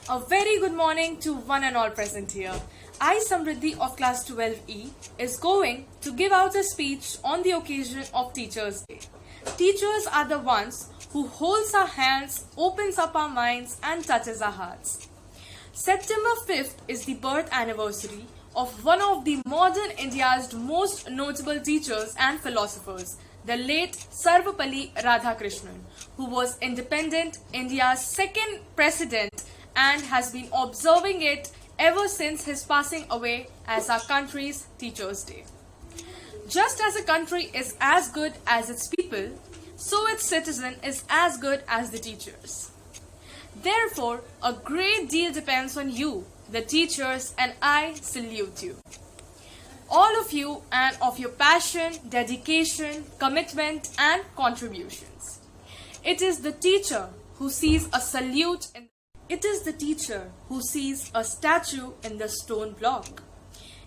A very good morning to one and all present here. I, Samriddhi of class 12E, is going to give out a speech on the occasion of Teachers' Day. Teachers are the ones who holds our hands, opens up our minds and touches our hearts. September 5th is the birth anniversary of one of the modern India's most notable teachers and philosophers, the late Sarvepalli Radhakrishnan, who was independent India's second president and has been observing it ever since his passing away as our country's Teachers' Day. Just as a country is as good as its people, so its citizen is as good as the teachers. Therefore, a great deal depends on you, the teachers, and I salute you. All of you and of your passion, dedication, commitment, and contributions. It is the teacher who sees a salute in It is the teacher who sees a statue in the stone block.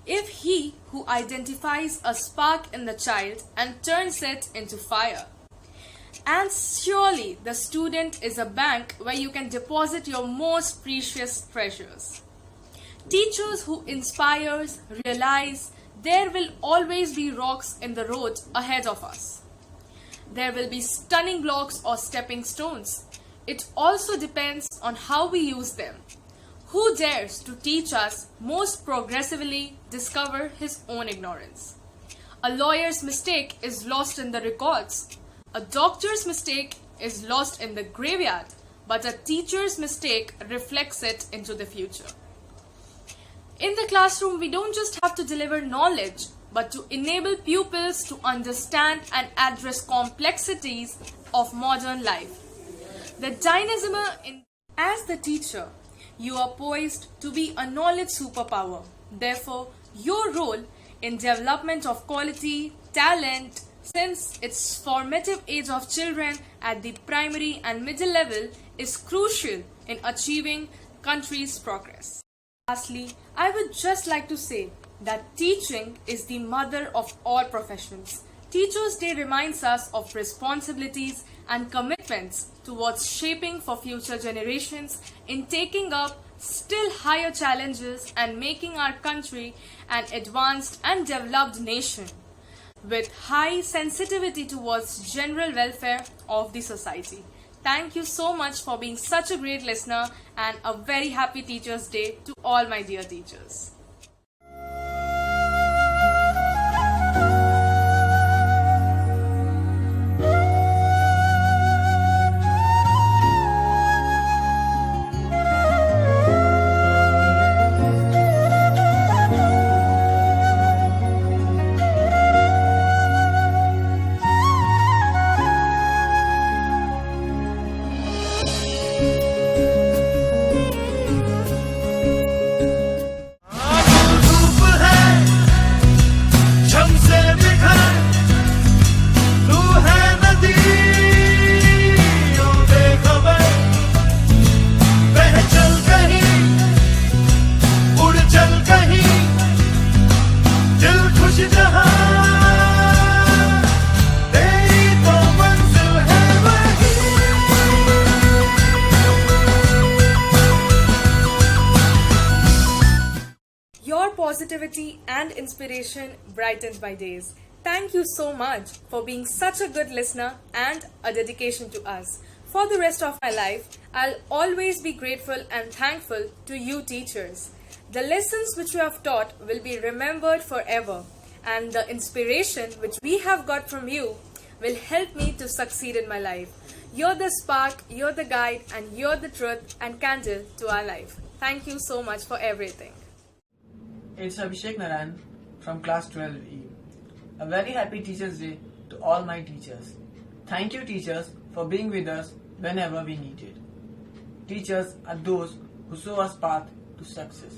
If he who identifies a spark in the child and turns it into fire. And surely the student is a bank where you can deposit your most precious treasures. Teachers who inspires realize there will always be rocks in the road ahead of us. There will be stunning blocks or stepping stones. It also depends on how we use them. Who dares to teach us most progressively discover his own ignorance? A lawyer's mistake is lost in the records. A doctor's mistake is lost in the graveyard, but a teacher's mistake reflects it into the future. In the classroom, we don't just have to deliver knowledge, but to enable pupils to understand and address complexities of modern life. The dynamism As the teacher, you are poised to be a knowledge superpower. Therefore, your role in development of quality, talent, since its formative age of children at the primary and middle level is crucial in achieving country's progress. Lastly, I would just like to say that teaching is the mother of all professions. Teachers' Day reminds us of responsibilities and commitments towards shaping for future generations in taking up still higher challenges and making our country an advanced and developed nation with high sensitivity towards general welfare of the society. Thank you so much for being such a great listener and a very happy Teachers' Day to all my dear teachers. Your positivity and inspiration brightens my days. Thank you so much for being such a good listener and a dedication to us. For the rest of my life, I'll always be grateful and thankful to you teachers. The lessons which you have taught will be remembered forever, and the inspiration which we have got from you will help me to succeed in my life. You're the spark, you're the guide, and you're the truth and candle to our life. Thank you so much for everything. It's Abhishek Narayan from class 12E. A very happy Teachers' Day to all my teachers. Thank you teachers for being with us whenever we need it. Teachers are those who show us path to success.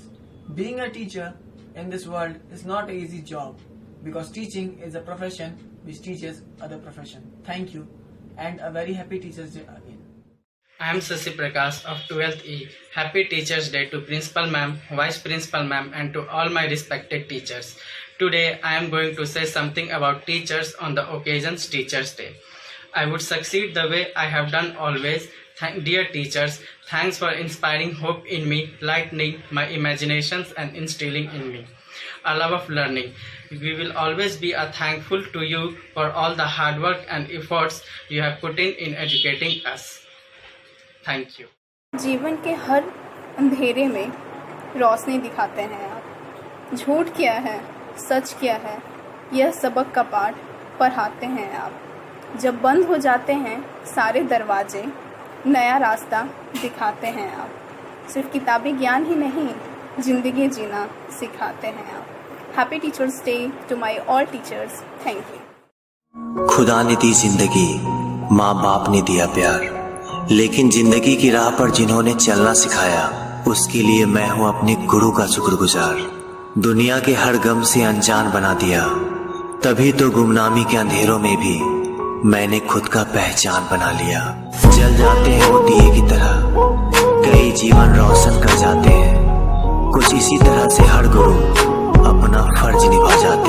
Being a teacher in this world is not an easy job because teaching is a profession which teaches other profession. Thank you and a very happy Teachers' Day again. I am Sasi Prakash of 12th E. Happy Teachers' Day to Principal Ma'am, Vice Principal Ma'am and to all my respected teachers. Today I am going to say something about teachers on the occasion's Teachers' Day. I would succeed the way I have done always, Dear teachers, thanks for inspiring hope in me, lightening my imaginations and instilling in me a love of learning. We will always be thankful to you for all the hard work and efforts you have put in educating us. Thank you. जीवन के हर अंधेरे में रोशनी दिखाते हैं आप। झूठ क्या है, सच क्या है, यह सबक का पाठ पढ़ाते हैं आप। जब बंद हो जाते हैं सारे दरवाजे, नया रास्ता दिखाते हैं आप। सिर्फ किताबी ज्ञान ही नहीं, ज़िंदगी जीना सिखाते हैं आप। Happy teachers day to my all teachers. Thank you. खुदा ने दी जिंदगी, माँ बाप ने दिया प्यार, लेकिन जिंदगी की राह पर जिन्होंने चलना सिखाया, उसके लिए मैं हूँ अपने गुरु का शुक्रगुजार। दुनिया के हर गम से अनजान बना दिया, तभी तो गुमनामी के अंधेरों में भी मैंने खुद का पहचान बना लिया। जल जाते हैं वो दिए की तरह, कई जीवन रोशन कर जाते हैं। कुछ इसी तरह से हर गुरु अपना फर्ज निभा जाते हैं।